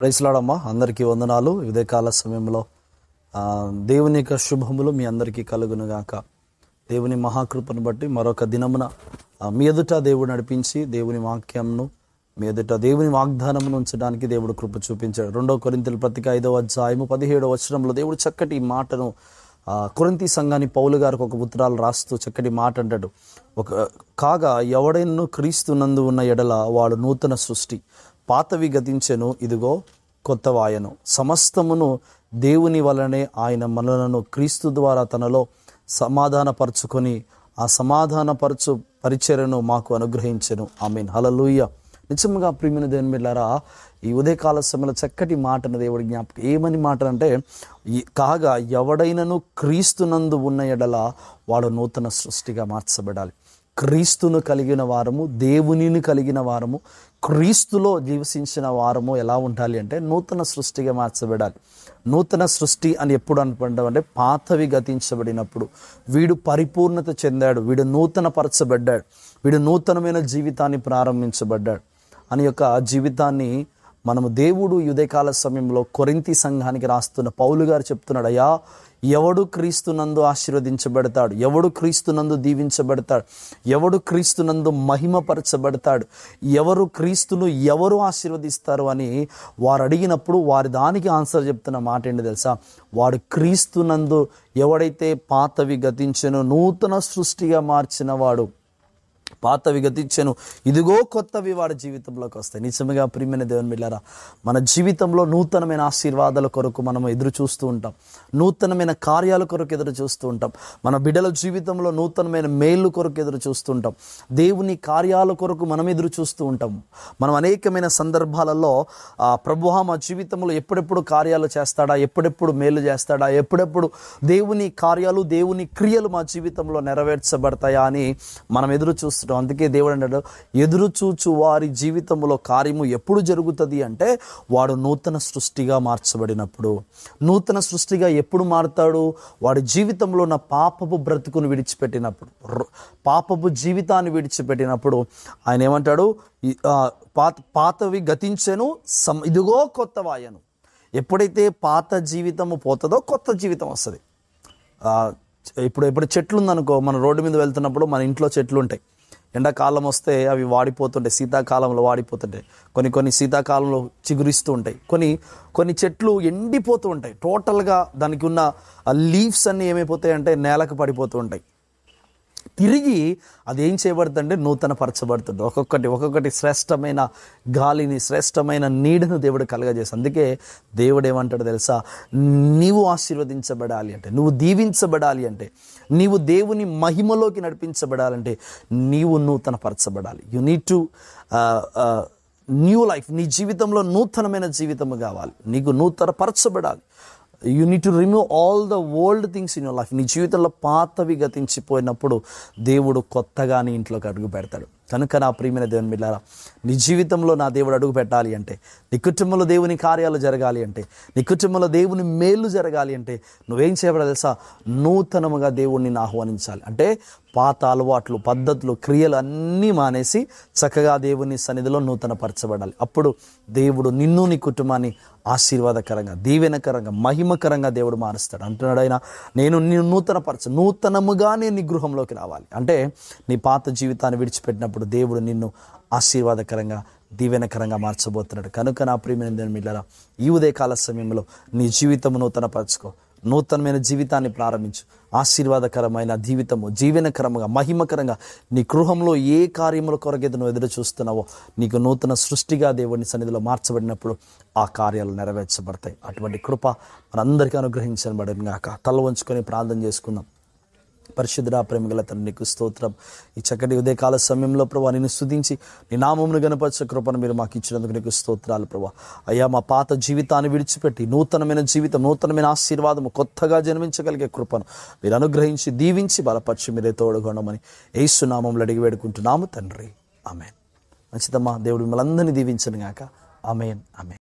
Praise lord అమ్మా, అందరికీ వందనాలు. ఇదే కాల సమయంలో దేవుని యొక్క శుభములు మీ అందరికీ కలుగునుగాక. దేవుని మహాకృపను బట్టి మరొక దినమున మీ ఎదుట దేవుడు నడిపించి దేవుని వాక్యంను మీ ఎదుట దేవుని వాగ్దానమును ఉంచడానికి దేవుడు కృప చూపించాడు. 2 కొరింథీయుల పత్రిక 5వ అధ్యాయము 17వ వచనంలో దేవుడు చక్కటి మాటను కొరింథీ సంఘాన్ని పౌలు గారికి ఒక ఉత్తరాలు రాస్తూ చక్కటి మాట అంటాడు. కాగా ఎవడైనను క్రీస్తునందు ఉన్న ఎడల వాడు నూతన సృష్టి, పాతవి గతించెను, ఇదిగో కొత్తవాయను. సమస్తమును దేవుని వలనే ఆయన మనలను క్రీస్తు ద్వారా తనలో సమాధానపరచుకొని ఆ సమాధానపరచు పరిచర్యను మాకు అనుగ్రహించెను. ఆమేన్, హల్లెలూయా. నిజంగా ప్రియమైన దేవుని బిడ్డలారా, ఈ ఉదయకాల సమయంలో చక్కటి మాటను దేవుడి జ్ఞాపకం. ఏమని మాట అంటే, కాగా ఎవడైనను క్రీస్తునందు ఉన్న ఎడల వాడు నూతన సృష్టిగా మార్చబడాలి. క్రీస్తును కలిగిన వారము, దేవునిని కలిగిన వారము, క్రీస్తులో జీవించిన వారము ఎలా ఉండాలి అంటే నూతన సృష్టిగా మార్చబడాలి. నూతన సృష్టి అని ఎప్పుడు అనుకుంటామంటే, పాతవి గతించబడినప్పుడు వీడు పరిపూర్ణత చెందాడు, వీడు నూతన పరచబడ్డాడు, వీడు నూతనమైన జీవితాన్ని ప్రారంభించబడ్డాడు అని యొక్క జీవితాన్ని మనము దేవుడు ఉదయకాల సమయంలో కొరింథీ సంఘానికి రాస్తున్న పౌలు గారు చెప్తున్నాడు. అయ్యా, ఎవడు క్రీస్తునందు ఆశీర్వదించబడతాడు, ఎవడు క్రీస్తునందు దీవించబడతాడు, ఎవడు క్రీస్తునందు మహిమపరచబడతాడు, ఎవరు క్రీస్తును ఎవరు ఆశీర్వదిస్తారు అని వారు అడిగినప్పుడు వారి దానికి ఆన్సర్ చెప్తున్న మాట ఏంటి తెలుసా? వాడు క్రీస్తునందు ఎవడైతే పాతవి గతించెను నూతన సృష్టిగా మార్చిన వాడు, పాతవి గతించెను ఇదిగో కొత్తవి వాడి జీవితంలోకి వస్తాయి. నిజంగా ప్రియమైన దేవుని బిడ్డలారా, మన జీవితంలో నూతనమైన ఆశీర్వాదాల కొరకు మనం ఎదురు చూస్తూ ఉంటాం, నూతనమైన కార్యాల కొరకు ఎదురు చూస్తూ ఉంటాం, మన బిడ్డల జీవితంలో నూతనమైన మేలు కొరకు ఎదురు చూస్తూ ఉంటాం, దేవుని కార్యాల కొరకు మనం ఎదురు చూస్తూ ఉంటాం. మనం అనేకమైన సందర్భాలలో ప్రభువా మా జీవితంలో ఎప్పుడెప్పుడు కార్యాలు చేస్తాడా, ఎప్పుడెప్పుడు మేలు చేస్తాడా, ఎప్పుడెప్పుడు దేవుని కార్యాలు దేవుని క్రియలు మా జీవితంలో నెరవేర్చబడతాయా అని మనం ఎదురు చూస్తుంటాం. అందుకే దేవుడు అన్నాడు, ఎదురు చూచు వారి జీవితంలో కార్యము ఎప్పుడు జరుగుతుంది అంటే వాడు నూతన సృష్టిగా మార్చబడినప్పుడు. నూతన సృష్టిగా ఎప్పుడు మారుతాడు? వాడి జీవితంలో ఉన్న పాపపు బ్రతుకును విడిచిపెట్టినప్పుడు, పాపపు జీవితాన్ని విడిచిపెట్టినప్పుడు ఆయన ఏమంటాడు? పాతవి గతించెను, ఇదిగో కొత్తవాయను. ఎప్పుడైతే పాత జీవితము పోతుందో కొత్త జీవితం వస్తుంది. ఇప్పుడు చెట్లు ఉందనుకో, మన రోడ్డు మీద వెళ్తున్నప్పుడు మన ఇంట్లో చెట్లు ఉంటాయి, ఎండాకాలం వస్తే అవి వాడిపోతుంటాయి, శీతాకాలంలో వాడిపోతుంటాయి, కొన్ని శీతాకాలంలో చిగురిస్తూ ఉంటాయి, కొన్ని చెట్లు ఎండిపోతూ ఉంటాయి. టోటల్గా దానికి ఉన్న లీవ్స్ అన్నీ ఏమైపోతాయి అంటే నేలకు పడిపోతూ ఉంటాయి. తిరిగి అది ఏం చేయబడుతుందంటే నూతన పరచబడుతుంది. ఒక్కొక్కటి శ్రేష్టమైన గాలిని, శ్రేష్టమైన నీడను దేవుడు కలగజేసి. అందుకే దేవుడు ఏమంటాడు తెలుసా? నీవు ఆశీర్వదించబడాలి అంటే, నువ్వు దీవించబడాలి అంటే, నీవు దేవుని మహిమలోకి నడిపించబడాలంటే నీవు నూతన పరచబడాలి. You need to new life. నీ జీవితంలో నూతనమైన జీవితము కావాలి, నీకు నూతన పరచబడాలి. You need to remove all the old things in your life. నీ జీవితంలో పాతవి గతించిపోయినప్పుడు దేవుడు కొత్తగా నీ ఇంట్లోకి అడుగు పెడతాడు. కనుక నా ప్రియమైన దేవుని బిడ్డలారా, నీ జీవితంలో నా దేవుడు అడుగు పెట్టాలి అంటే, నీ కుటుంబంలో దేవుని కార్యాలు జరగాలి అంటే, నీ కుటుంబంలో దేవుని మేలు జరగాలి అంటే నువ్వేం చేయబడాలి తెలుసా? నూతనముగా దేవుడిని ఆహ్వానించాలి. అంటే పాత అలవాట్లు, పద్ధతులు, క్రియలు అన్నీ మానేసి చక్కగా దేవుని సన్నిధిలో నూతన పరచబడాలి. అప్పుడు దేవుడు నిన్ను, నీ కుటుంబాన్ని ఆశీర్వాదకరంగా, దీవెనకరంగా, మహిమకరంగా దేవుడు మారుస్తాడు. అంటున్నాడు ఆయన, నేను నూతనముగా నేను నీ గృహంలోకి రావాలి అంటే నీ పాత జీవితాన్ని విడిచిపెట్టినప్పుడు దేవుడు నిన్ను ఆశీర్వాదకరంగా, దీవెనకరంగా మార్చబోతున్నాడు. కనుక నా ప్రియమైన దేవుని బిడ్డలారా, ఈ ఉదయకాల సమయంలో నీ జీవితము నూతన పరచుకో, నూతనమైన జీవితాన్ని ప్రారంభించు. ఆశీర్వాదకరమైన జీవితము, జీవనకరంగా, మహిమకరంగా నీ గృహంలో ఏ కార్యముల కొరకైతే నువ్వు ఎదురు చూస్తున్నావో నీకు నూతన సృష్టిగా దేవుని సన్నిధిలో మార్చబడినప్పుడు ఆ కార్యాలు నెరవేర్చబడతాయి. అటువంటి కృప మనందరికీ అనుగ్రహించబడిన గాక. తల వంచుకొని ప్రార్థన చేసుకుందాం. పరిశుద్ధ ప్రేమగల తండ్రి, నీకు స్తోత్రం. ఈ చక్కటి ఉదయకాల సమయంలో ప్రభా నిన్ను స్తుతించి నీ నామమును గణపరిచే కృపను మీరు మాకు ఇచ్చినందుకు నీకు స్తోత్రాలు ప్రభా. అయ్యా, మా పాత జీవితాన్ని విడిచిపెట్టి నూతనమైన జీవితం, నూతనమైన ఆశీర్వాదము, కొత్తగా జన్మించగలిగే కృపను మీరు అనుగ్రహించి దీవించి బలపరిచి మీరే తోడుగొనమని యేసు నామములో అడిగి వేడుకుంటున్నాము తండ్రి. ఆమేన్. మంచిదమ్మా, దేవుడు మిమ్మల్ని అందరినీ దీవించను గాక. ఆమేన్, ఆమేన్.